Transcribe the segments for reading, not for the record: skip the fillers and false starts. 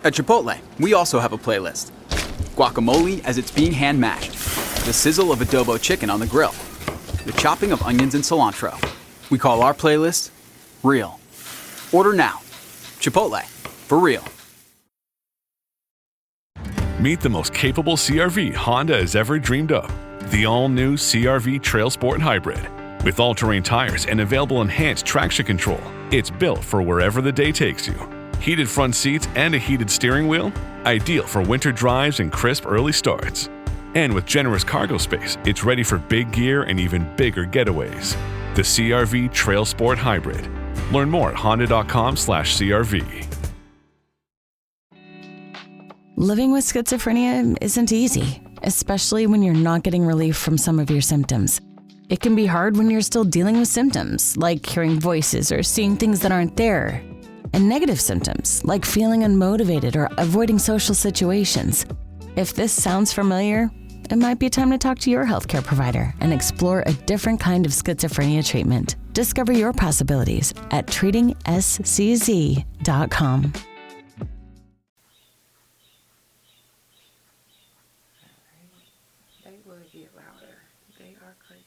At Chipotle, we also have a playlist. Guacamole as it's being hand-mashed, the sizzle of adobo chicken on the grill, the chopping of onions and cilantro. We call our playlist Real. Order now. Chipotle, for real. Meet the most capable CR-V Honda has ever dreamed of. The all-new CR-V Trail Sport Hybrid. With all-terrain tires and available enhanced traction control, it's built for wherever the day takes you. Heated front seats and a heated steering wheel, ideal for winter drives and crisp early starts. And with generous cargo space, it's ready for big gear and even bigger getaways. The CR-V Trail Sport Hybrid. Learn more at honda.com/CRV. Living with schizophrenia isn't easy, especially when you're not getting relief from some of your symptoms. It can be hard when you're still dealing with symptoms, like hearing voices or seeing things that aren't there. And negative symptoms, like feeling unmotivated or avoiding social situations. If this sounds familiar, it might be time to talk to your healthcare provider and explore a different kind of schizophrenia treatment. Discover your possibilities at treatingscz.com. They would get louder. They are crazy.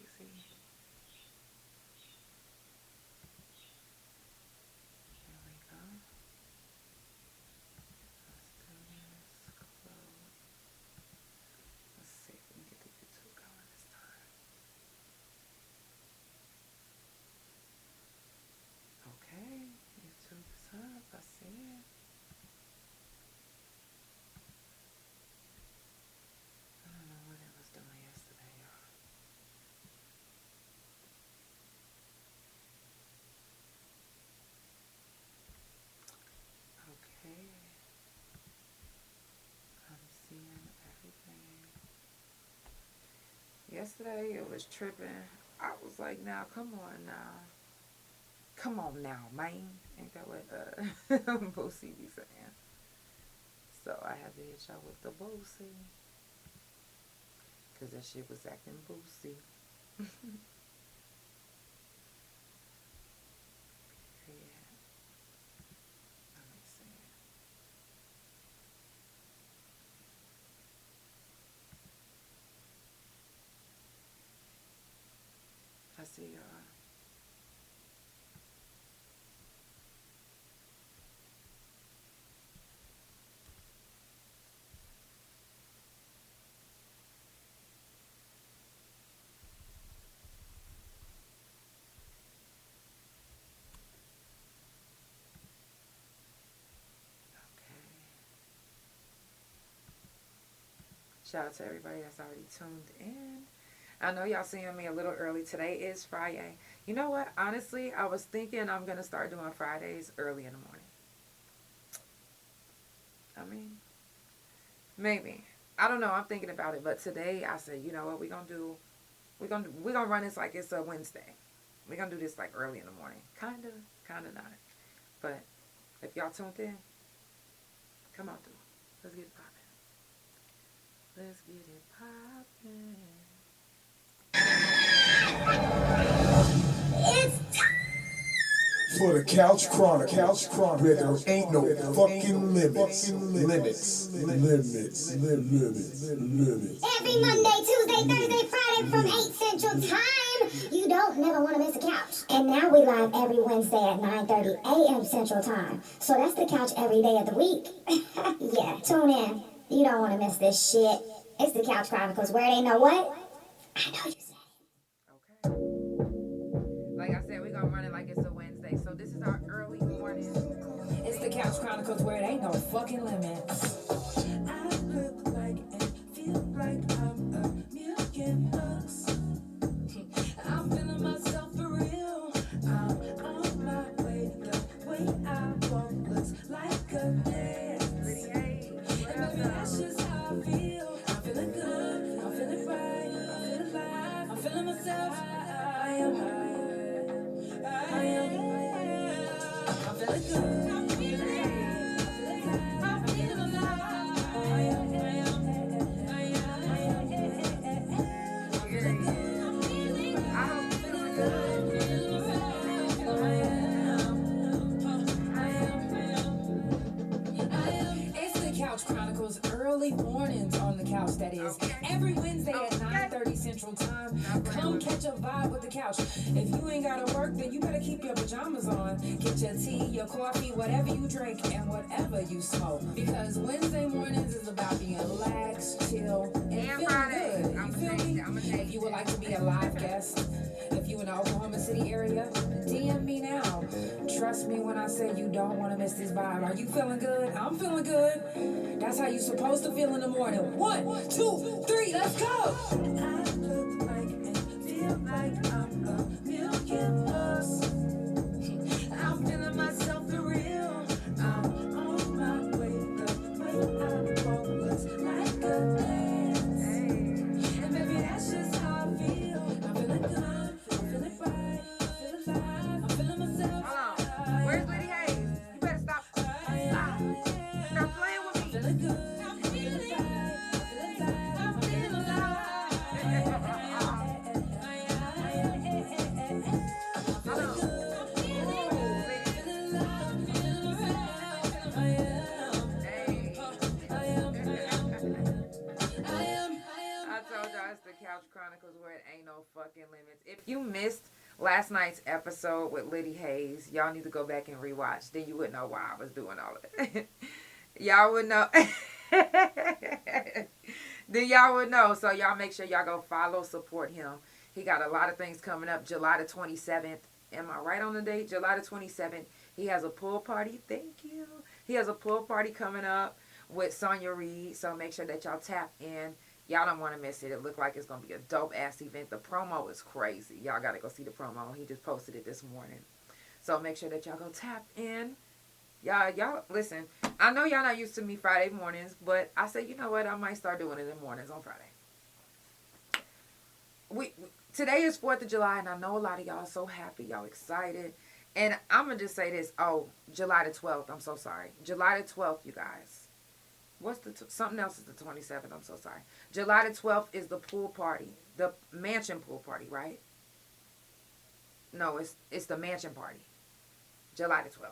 There we go. Let's do this. Close. Let's see if we can get the YouTube going this time. Okay, YouTube is up. I see it. I don't know what it was doing yesterday, y'all. Okay. I'm seeing everything. Yesterday it was tripping. I was like, now, come on now. Come on now, man. Ain't that what Boosie be saying? So I had to hit y'all with the Boosie. Because that shit was acting Boosie. Period. Let me see. I see y'all. Shout out to everybody that's already tuned in. I know y'all seeing me a little early. Today is Friday. You know what? Honestly, I was thinking I'm going to start doing Fridays early in the morning. I mean, maybe. I don't know. I'm thinking about it. But today I said, you know what we're going to do? We're going to run this like it's a Wednesday. We're going to do this like early in the morning. Kind of not. But if y'all tuned in, come on through. Let's get it popping. Let's get it poppin'. It's time for the Couch Chronicles, where there ain't no fucking limits. Every Monday, Tuesday, Thursday, Friday from 8 Central Time. You don't never want to miss a couch. And now we live every Wednesday at 9:30 a.m. Central Time. So that's the couch every day of the week. Yeah, tune in. You don't want to miss this shit. It's the Couch Chronicles, where it ain't no what? I know you said it. Okay. Like I said, we're going to run it like it's a Wednesday. So this is our early morning. It's the Couch Chronicles, where it ain't no fucking limits. I look like and feel like I'm a million bucks. I'm feeling myself for real. I'm on my way. The way I walk looks like a dance. And maybe that's just how I feel. I'm feeling good. I'm feeling right. I'm feeling alive. I'm feeling myself. I am. I'm feeling good. I'm feeling alive. Couch Chronicles early mornings on the couch, that is. Every Wednesday at 9:30 Central Time. Come catch a vibe with the couch. If you ain't gotta work, then you better keep your pajamas on. Get your tea, your coffee, whatever you drink, and whatever you smoke. Because Wednesday mornings is about being relaxed, chill, and feeling good. You feel me? If you would like to be a live guest, if you in the Oklahoma City area, DM me now. Trust me when I say you don't want to miss this vibe. Are you feeling good? I'm feeling good. That's how you supposed to feel in the morning. 1, 2, 3, let's go. I look like and feel like I'm a million bucks. I'm feeling myself for real. I'm on my way. The way I walk looks like a dance. And baby, that's just how I feel. I'm feeling good. I'm feeling right. I'm feeling alive. I'm feeling myself. Hold on. Where's Lady Hayes? You better stop. Stop playing with me. I'm feeling good. I'm feeling right. I'm feeling alive. I'm feeling alive. I told y'all it's the Couch Chronicles where it ain't no fucking limits. If you missed last night's episode with Liddy Hayes, y'all need to go back and rewatch. Then you would know why I was doing all of it. Y'all would know. Then y'all would know. So y'all make sure y'all go follow, support him. He got a lot of things coming up. July the 27th. Am I right on the date? July the 27th. He has a pool party. Thank you. He has a pool party coming up with Sonia Reed. So make sure that y'all tap in. Y'all don't want to miss it. It looked like it's going to be a dope-ass event. The promo is crazy. Y'all got to go see the promo. He just posted it this morning. So make sure that y'all go tap in. Y'all, listen, I know y'all not used to me Friday mornings, but I said, you know what? I might start doing it in the mornings on Friday. Today is 4th of July, and I know a lot of y'all are so happy. Y'all excited. And I'm going to just say this. Oh, July the 12th. I'm so sorry. July the 12th, you guys. What's something else is the 27th. I'm so sorry. July the 12th is the pool party. The mansion pool party, right? No, it's the mansion party. July the 12th.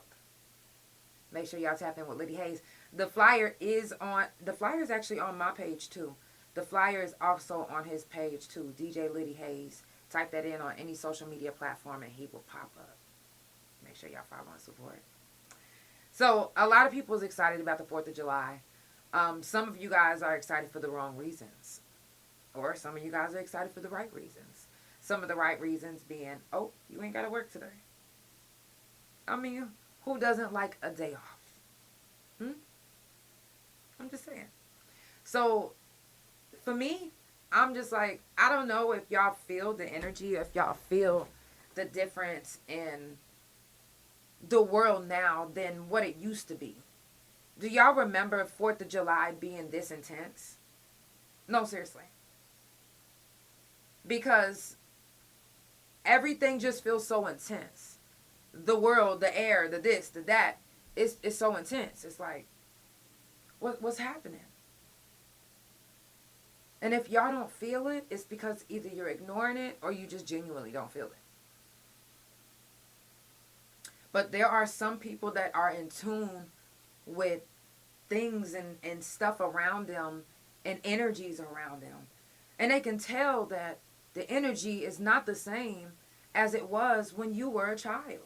Make sure y'all tap in with Liddy Hayes. The flyer is actually on my page too. The flyer is also on his page too. DJ Liddy Hayes. Type that in on any social media platform and he will pop up. Make sure y'all follow and support. So a lot of people is excited about the 4th of July. Some of you guys are excited for the wrong reasons. Or some of you guys are excited for the right reasons. Some of the right reasons being, oh, you ain't got to work today. I mean, who doesn't like a day off? I'm just saying. So, for me, I'm just like, I don't know if y'all feel the energy, if y'all feel the difference in the world now than what it used to be. Do y'all remember 4th of July being this intense? No, seriously. Because everything just feels so intense. The world, the air, the this, the that, it's so intense. It's like, what's happening? And if y'all don't feel it, it's because either you're ignoring it or you just genuinely don't feel it. But there are some people that are in tune with things and stuff around them and energies around them. And they can tell that the energy is not the same as it was when you were a child.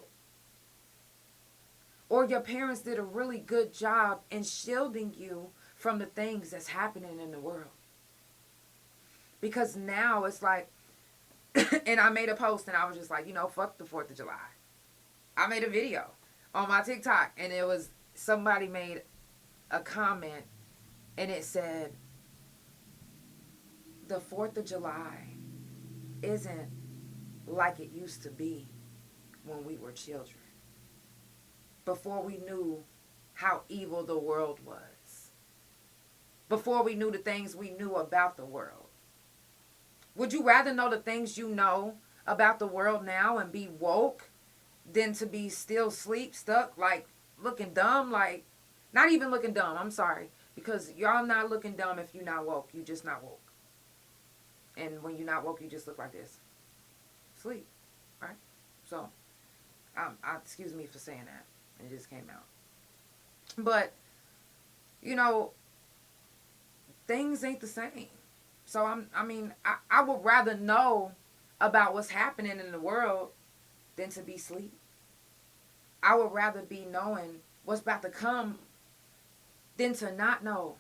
Or your parents did a really good job in shielding you from the things that's happening in the world. Because now it's like, and I made a post and I was just like, fuck the 4th of July. I made a video on my TikTok and it was, somebody made a comment and it said, the 4th of July isn't like it used to be when we were children. Before we knew how evil the world was. Before we knew the things we knew about the world. Would you rather know the things you know about the world now and be woke than to be still stuck, like looking dumb? Like, not even looking dumb, I'm sorry. Because y'all not looking dumb if you're not woke. You just not woke. And when you're not woke, you just look like this. Sleep. Right? So, excuse me for saying that. It just came out. But, things ain't the same. So I would rather know about what's happening in the world than to be asleep. I would rather be knowing what's about to come than to not know.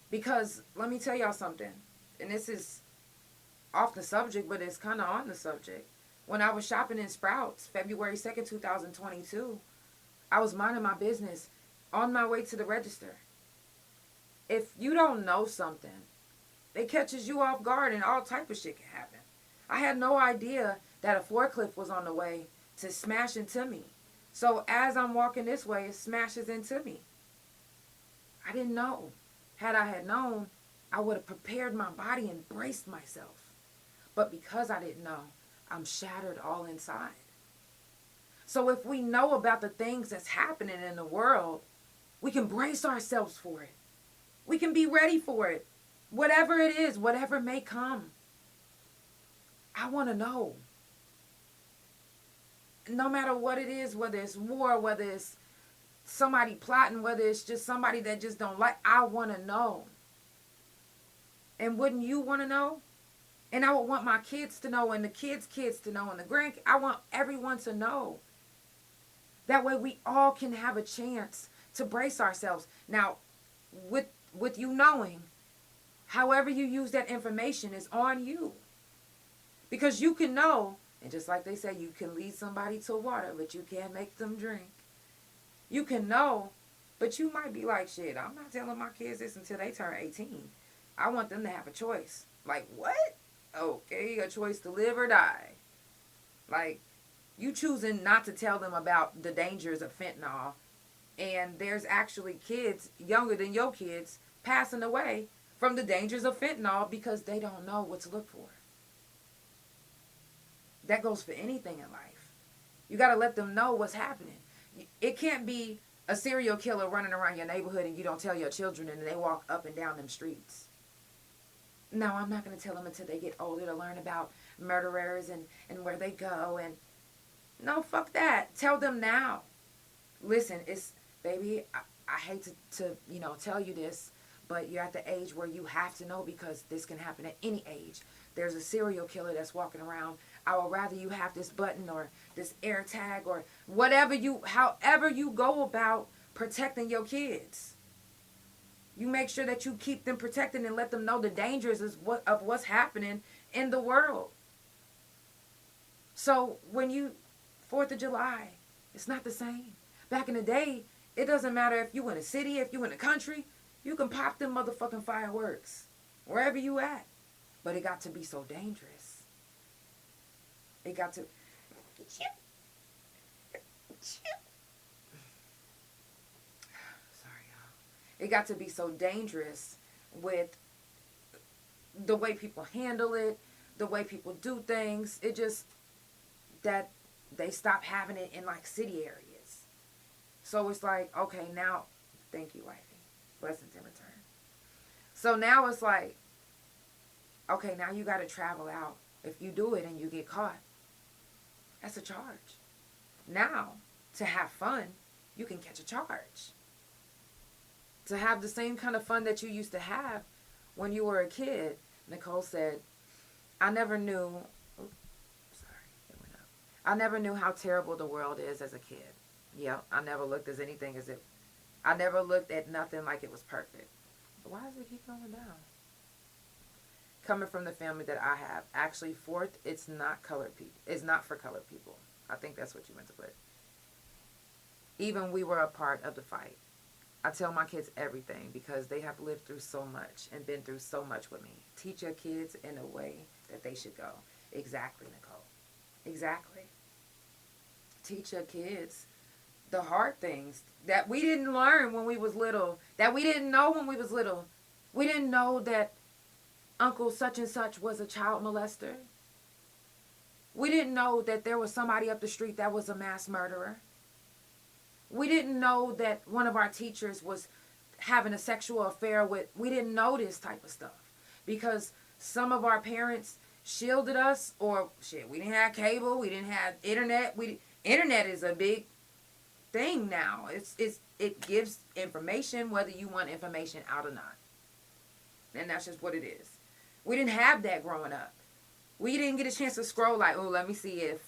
Because let me tell y'all something, and this is off the subject, but it's kind of on the subject. When I was shopping in Sprouts, February 2nd, 2022, I was minding my business on my way to the register. If you don't know something, it catches you off guard and all type of shit can happen. I had no idea that a forklift was on the way to smash into me. So as I'm walking this way, it smashes into me. I didn't know. Had I had known, I would have prepared my body and braced myself. But because I didn't know, I'm shattered all inside. So if we know about the things that's happening in the world, we can brace ourselves for it. We can be ready for it. Whatever it is, whatever may come. I want to know. No matter what it is, whether it's war, whether it's somebody plotting, whether it's just somebody that just don't like, I want to know. And wouldn't you want to know? And I would want my kids to know, and the kids' kids to know, and the I want everyone to know. That way we all can have a chance to brace ourselves. Now, with you knowing, however you use that information is on you. Because you can know, and just like they say, you can lead somebody to water, but you can't make them drink. You can know, but you might be like, shit, I'm not telling my kids this until they turn 18. I want them to have a choice. Like, what? Okay, a choice to live or die. Like, you choosing not to tell them about the dangers of fentanyl, and there's actually kids younger than your kids passing away from the dangers of fentanyl because they don't know what to look for. That goes for anything in life. You got to let them know what's happening. It can't be a serial killer running around your neighborhood and you don't tell your children and they walk up and down them streets. No, I'm not going to tell them until they get older to learn about murderers and where they go. And no, fuck that. Tell them now. Listen, baby, I hate to tell you this, but you're at the age where you have to know because this can happen at any age. There's a serial killer that's walking around. I would rather you have this button or this air tag or however you go about protecting your kids. You make sure that you keep them protected and let them know the dangers of what's happening in the world. So when 4th of July, it's not the same. Back in the day, it doesn't matter if you in a city, if you in a country, you can pop them motherfucking fireworks wherever you at. But it got to be so dangerous. It got to... It got to be so dangerous with the way people handle it, the way people do things. It just, that they stopped having it in like city areas. So it's like, okay, now, thank you, wifey. Blessings in return. So now it's like, okay, now you got to travel out. If you do it and you get caught, that's a charge. Now, to have fun, you can catch a charge. To have the same kind of fun that you used to have when you were a kid. Nicole said, I never knew how terrible the world is as a kid. Yeah, I never looked I never looked at nothing like it was perfect. But why does it keep going down? Coming from the family that I have, actually, 4th, it's not colored people. It's not for colored people. I think that's what you meant to put. Even we were a part of the fight. I tell my kids everything because they have lived through so much and been through so much with me. Teach your kids in a way that they should go. Exactly, Nicole. Exactly. Teach your kids the hard things that we didn't learn when we was little, that we didn't know when we was little. We didn't know that Uncle such and such was a child molester. We didn't know that there was somebody up the street that was a mass murderer. We didn't know that one of our teachers was having a sexual affair with... We didn't know this type of stuff. Because some of our parents shielded us, or shit, we didn't have cable, we didn't have internet. Internet is a big thing now. It gives information whether you want information out or not. And that's just what it is. We didn't have that growing up. We didn't get a chance to scroll like, oh, let me see if.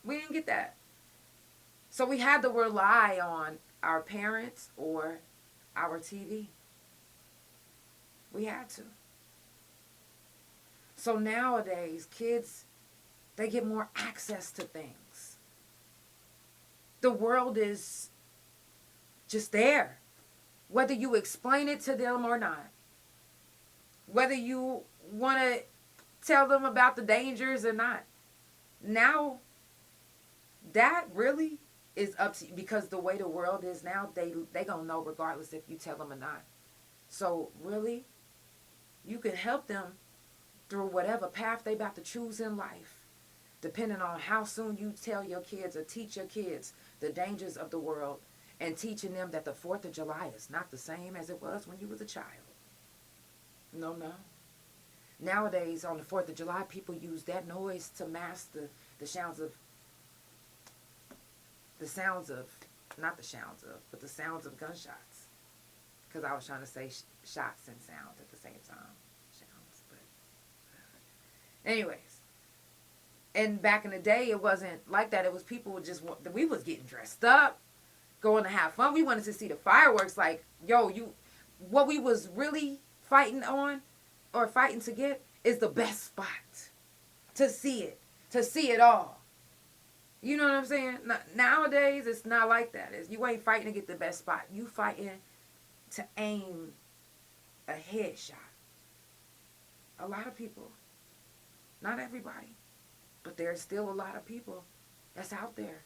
We didn't get that. So we had to rely on our parents or our TV. We had to. So nowadays, kids, they get more access to things. The world is just there. Whether you explain it to them or not. Whether you want to tell them about the dangers or not. Now, that really is up to you, because the way the world is now, they gonna know regardless if you tell them or not. So really, you can help them through whatever path they about to choose in life, depending on how soon you tell your kids or teach your kids the dangers of the world, and teaching them that the 4th of July is not the same as it was when you was a child. No. Nowadays, on the 4th of July, people use that noise to mask the sounds of gunshots. Because I was trying to say shots and sounds at the same time. Sounds, but anyways. And back in the day, it wasn't like that. It was people we was getting dressed up, going to have fun. We wanted to see the fireworks. Like, what we was really fighting on or fighting to get is the best spot to see it all. You know what I'm saying? Nowadays, it's not like that. You ain't fighting to get the best spot. You fighting to aim a headshot. A lot of people, not everybody, but there's still a lot of people that's out there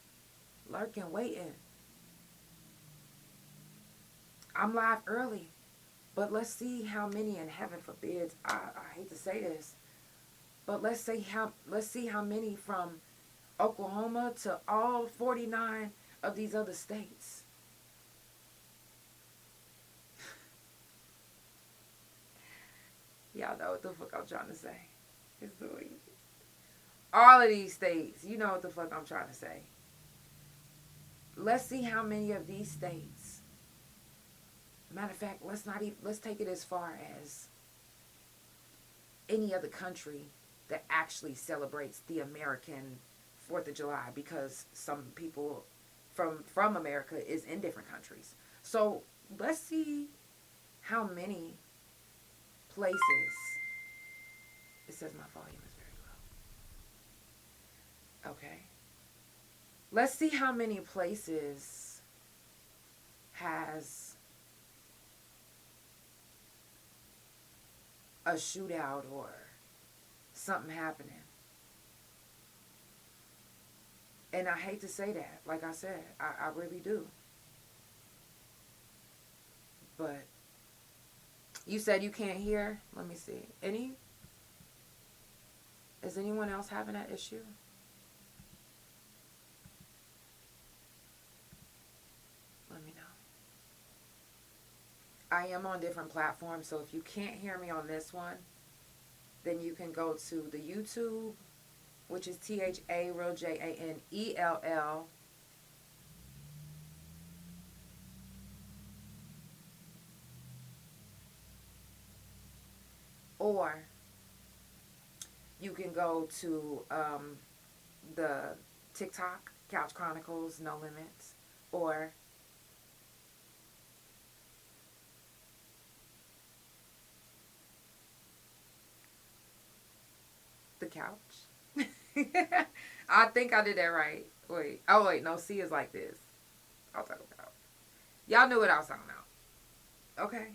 lurking, waiting. I'm live early, but let's see how many, and heaven forbid, I hate to say this, but let's see how many from Oklahoma to all 49 of these other states. Y'all know what the fuck I'm trying to say. All of these states, you know what the fuck I'm trying to say. Let's see how many of these states. Matter of fact, let's take it as far as any other country that actually celebrates the American 4th of July, because some people from America is in different countries. So let's see how many places. It says my volume is very low. Okay. Let's see how many places has a shootout or something happening. And I hate to say that. Like I said, I really do. But you said you can't hear. Let me see. Is anyone else having that issue? Let me know. I am on different platforms, so if you can't hear me on this one, then you can go to the YouTube, which is THAREALJANELL. Or you can go to the TikTok, Couch Chronicles No Limits, or the couch. I think I did that right. Wait. Oh, wait. No, C is like this. I'll talk about. Y'all knew what I was talking about. Okay.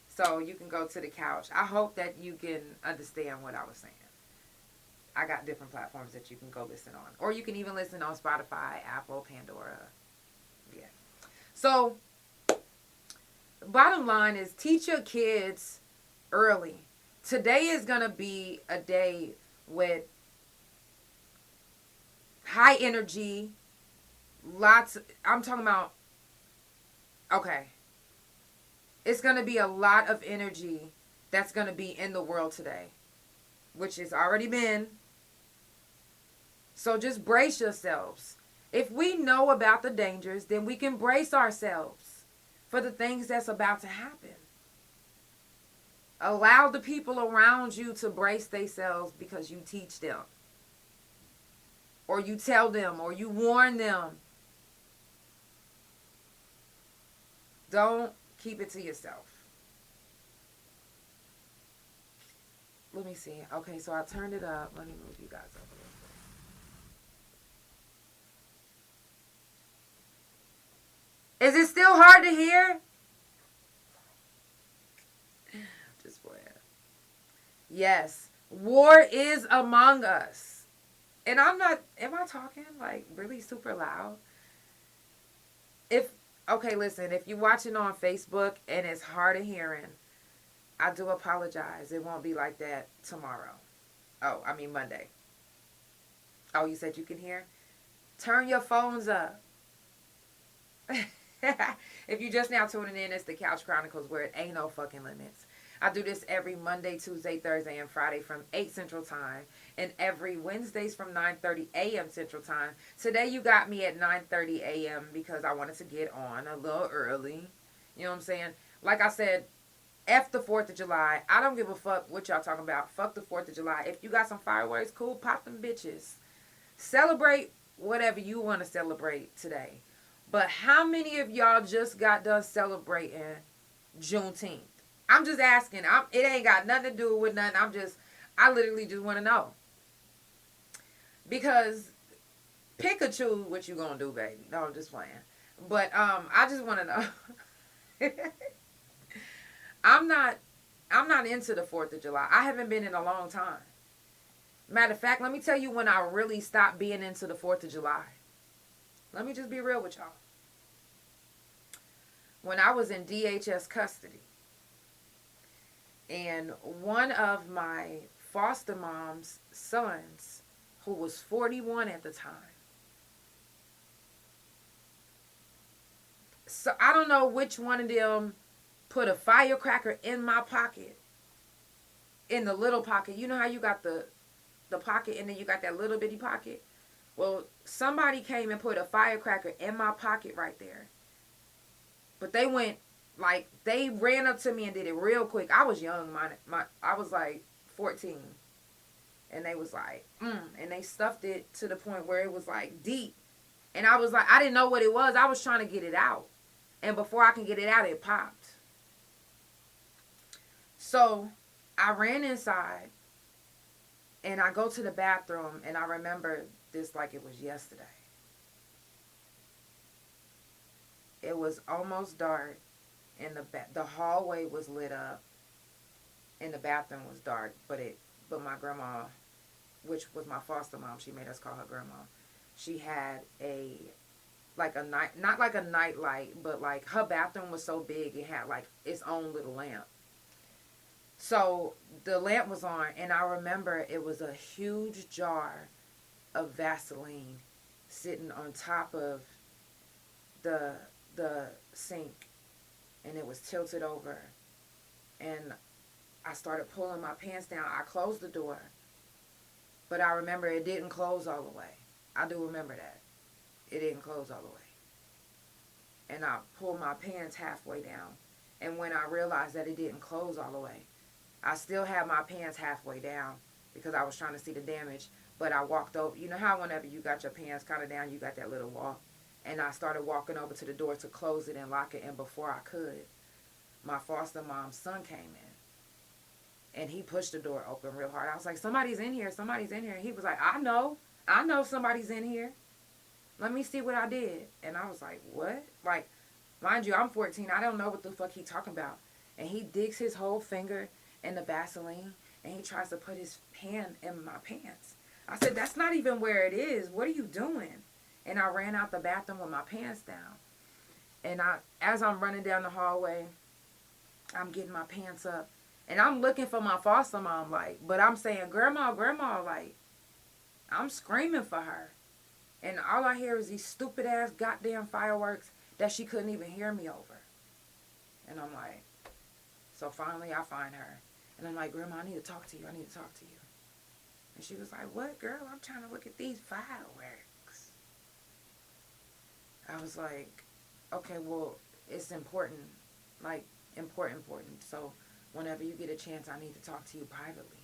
So you can go to the couch. I hope that you can understand what I was saying. I got different platforms that you can go listen on. Or you can even listen on Spotify, Apple, Pandora. Yeah. So, bottom line is teach your kids early. Today is going to be a day with high energy, I'm talking about, okay. It's going to be a lot of energy that's going to be in the world today, which has already been. So just brace yourselves. If we know about the dangers, then we can brace ourselves for the things that's about to happen. Allow the people around you to brace themselves because you teach them. Or you tell them, or you warn them. Don't keep it to yourself. Let me see. Okay, so I turned it up. Let me move you guys up a little bit. Is it still hard to hear? Just playing. Yes, war is among us. And I'm not, am I talking like really super loud? Okay, listen, if you're watching on Facebook and it's hard of hearing, I do apologize. It won't be like that tomorrow. Monday. Oh, you said you can hear? Turn your phones up. If you just now tuning in, it's the Couch Chronicles where it ain't no fucking limits. I do this every Monday, Tuesday, Thursday, and Friday from 8 Central Time. And every Wednesdays from 9:30 a.m. Central Time. Today you got me at 9:30 a.m. because I wanted to get on a little early. You know what I'm saying? Like I said, F the 4th of July. I don't give a fuck what y'all talking about. Fuck the 4th of July. If you got some fireworks, cool, pop them bitches. Celebrate whatever you want to celebrate today. But how many of y'all just got done celebrating Juneteenth? I'm just asking. It ain't got nothing to do with nothing. I literally just want to know. Because pick or choose what you gonna do, baby. No, I'm just playing. But I just want to know. I'm not into the 4th of July. I haven't been in a long time. Matter of fact, let me tell you when I really stopped being into the 4th of July. Let me just be real with y'all. When I was in DHS custody, and one of my foster mom's sons, who was 41 at the time, so I don't know which one of them put a firecracker in my pocket, in the little pocket. You know how you got the pocket and then you got that little bitty pocket? Well, somebody came and put a firecracker in my pocket right there. But they ran up to me and did it real quick. I was young. I was like 14. And they was like, and they stuffed it to the point where it was like deep. And I was like, I didn't know what it was. I was trying to get it out. And before I can get it out, it popped. So I ran inside and I go to the bathroom and I remember this like it was yesterday. It was almost dark and the hallway was lit up and the bathroom was dark, but my grandma, which was my foster mom, she made us call her grandma. She had not like a night light, but like her bathroom was so big it had like its own little lamp. So the lamp was on, and I remember it was a huge jar of Vaseline sitting on top of the sink, and it was tilted over. And I started pulling my pants down. I closed the door, but I remember it didn't close all the way. I do remember that. It didn't close all the way. And I pulled my pants halfway down, and when I realized that it didn't close all the way, I still had my pants halfway down because I was trying to see the damage, but I walked over. You know how whenever you got your pants kind of down, you got that little walk? And I started walking over to the door to close it and lock it, and before I could, my foster mom's son came in. And he pushed the door open real hard. I was like, somebody's in here, somebody's in here. And he was like, I know somebody's in here. Let me see what I did. And I was like, what? Like, mind you, I'm 14. I don't know what the fuck he talking about. And he digs his whole finger in the Vaseline, and he tries to put his hand in my pants. I said, that's not even where it is. What are you doing? And I ran out the bathroom with my pants down. And as I'm running down the hallway, I'm getting my pants up. And I'm looking for my foster mom, but I'm saying, Grandma, I'm screaming for her. And all I hear is these stupid ass goddamn fireworks that she couldn't even hear me over. And I'm like, so finally I find her. And I'm like, Grandma, I need to talk to you. And she was like, what, girl? I'm trying to look at these fireworks. I was like, okay, well, it's important. Like, important. So whenever you get a chance, I need to talk to you privately.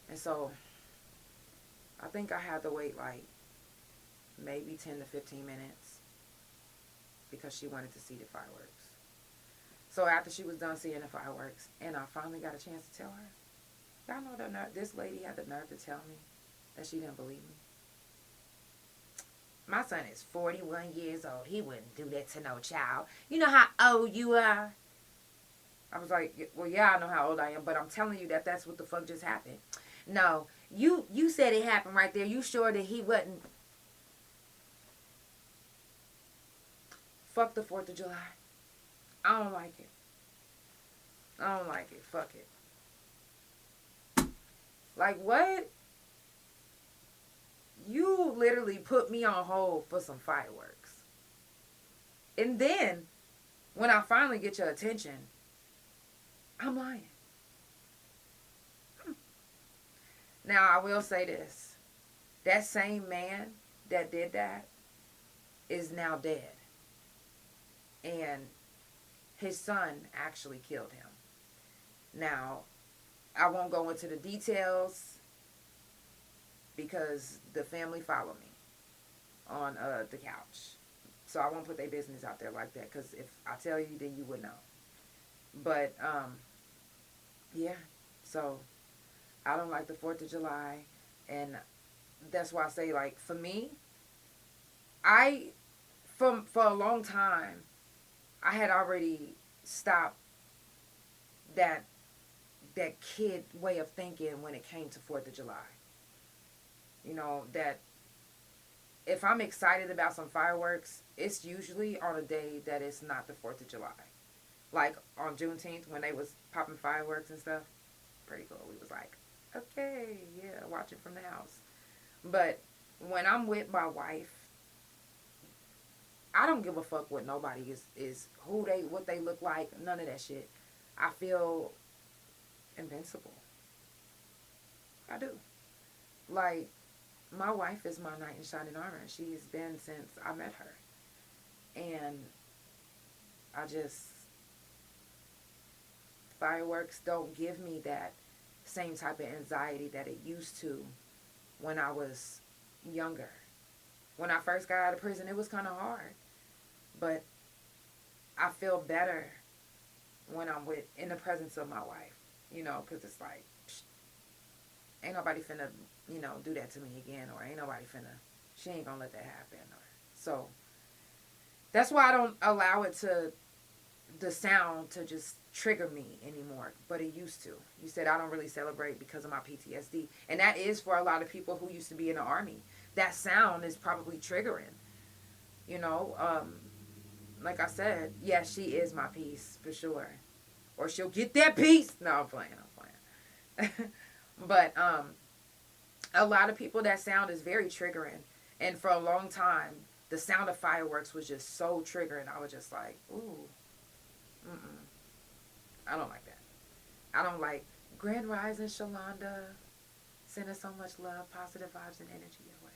And so I think I had to wait like maybe 10 to 15 minutes because she wanted to see the fireworks. So after she was done seeing the fireworks and I finally got a chance to tell her, y'all know this lady had the nerve to tell me that she didn't believe me. My son is 41 years old. He wouldn't do that to no child. You know how old you are? I was like, well, yeah, I know how old I am, but I'm telling you that that's what the fuck just happened. No, you said it happened right there. You sure that he wasn't? Fuck the 4th of July. I don't like it. I don't like it. Fuck it. Like, what? You literally put me on hold for some fireworks. And then, when I finally get your attention, I'm lying. Now, I will say this. That same man that did that is now dead. And his son actually killed him. Now, I won't go into the details because the family follow me on the couch. So I won't put their business out there like that, because if I tell you, then you would know. But, yeah, so I don't like the 4th of July, and that's why I say, like, for me, for a long time, I had already stopped that kid way of thinking when it came to 4th of July. You know, that if I'm excited about some fireworks, it's usually on a day that it's not the 4th of July. Like on Juneteenth when they was popping fireworks and stuff. Pretty cool. We was like, okay, yeah, watching from the house. But when I'm with my wife, I don't give a fuck what nobody is what they look like, none of that shit. I feel invincible. I do. Like, my wife is my knight in shining armor. She's been since I met her. And fireworks don't give me that same type of anxiety that it used to when I was younger. When I first got out of prison, it was kind of hard. But I feel better when I'm in the presence of my wife, you know, because it's like, ain't nobody finna, you know, do that to me again, or ain't nobody finna, she ain't gonna let that happen. So that's why I don't allow the sound to just trigger me anymore, but it used to. You said I don't really celebrate because of my PTSD, and that is for a lot of people who used to be in the Army. That sound is probably triggering, you know. Like I said, yeah, she is my piece for sure, or she'll get that piece. No, I'm playing. But a lot of people, that sound is very triggering, and for a long time, the sound of fireworks was just so triggering. I was just like, ooh, I don't like that. I don't like Grand Rising Shalonda. Sending so much love, positive vibes, and energy your way.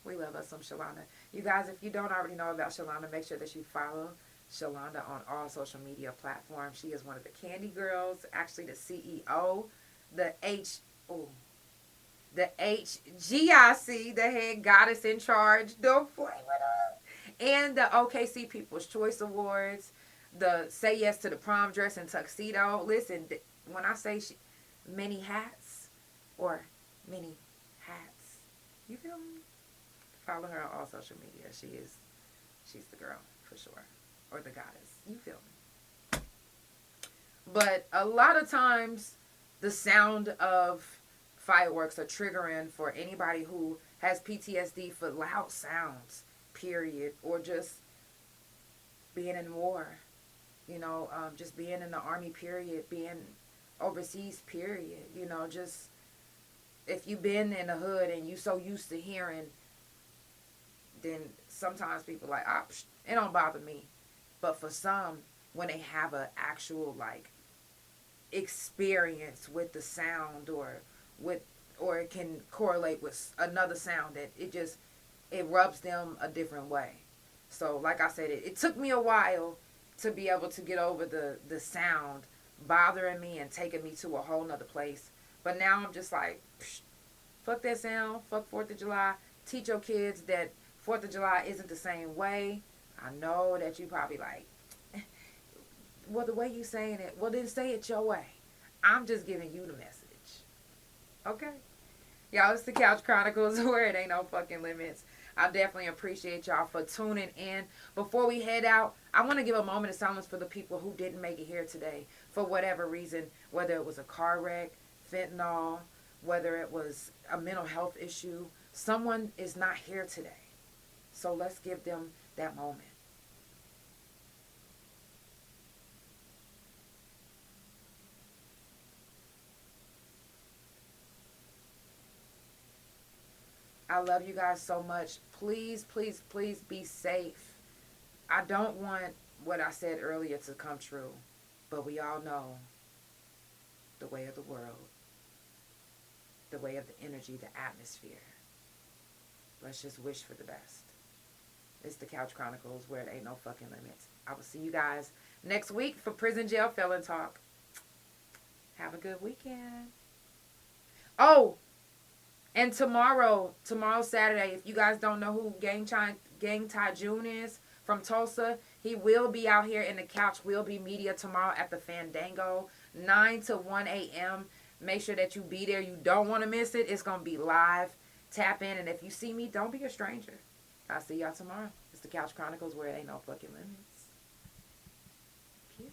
We love us some Shalonda. You guys, if you don't already know about Shalonda, make sure that you follow Shalonda on all social media platforms. She is one of the Candy Girls, actually the CEO, the HGIC, the head goddess in charge. Don't play with her. And the OKC People's Choice Awards, the Say Yes to the Prom Dress and Tuxedo. Listen, when I say many hats, or many hats, you feel me? Follow her on all social media. She's the girl for sure, or the goddess. You feel me? But a lot of times, the sound of fireworks are triggering for anybody who has PTSD for loud sounds, period, or just being in war, you know, just being in the Army, period, being overseas, period, you know, just if you've been in the hood and you so used to hearing, then sometimes people like, it don't bother me. But for some, when they have an actual like experience with the sound, or it can correlate with another sound, that it rubs them a different way. So like I said, it took me a while to be able to get over the sound bothering me and taking me to a whole nother place. But now I'm just like, fuck that sound, fuck 4th of July. Teach your kids that 4th of July isn't the same way. I know that you probably like, well, the way you saying it, well, then say it your way. I'm just giving you the message. Okay? Y'all, it's the Couch Chronicles where it ain't no fucking limits. I definitely appreciate y'all for tuning in. Before we head out, I want to give a moment of silence for the people who didn't make it here today for whatever reason, whether it was a car wreck, fentanyl, whether it was a mental health issue. Someone is not here today. So let's give them that moment. I love you guys so much. Please, please, please be safe. I don't want what I said earlier to come true, but we all know the way of the world, the way of the energy, the atmosphere. Let's just wish for the best. It's the Couch Chronicles where it ain't no fucking limits. I will see you guys next week for Prison Jail Felon Talk. Have a good weekend. Oh, and tomorrow Saturday, if you guys don't know who Gang Tai June is from Tulsa, he will be out here in the Couch Will Be Media tomorrow at the Fandango, 9 to 1 a.m. Make sure that you be there. You don't want to miss it. It's going to be live. Tap in, and if you see me, don't be a stranger. I'll see y'all tomorrow. It's the Couch Chronicles where it ain't no fucking limits. Period.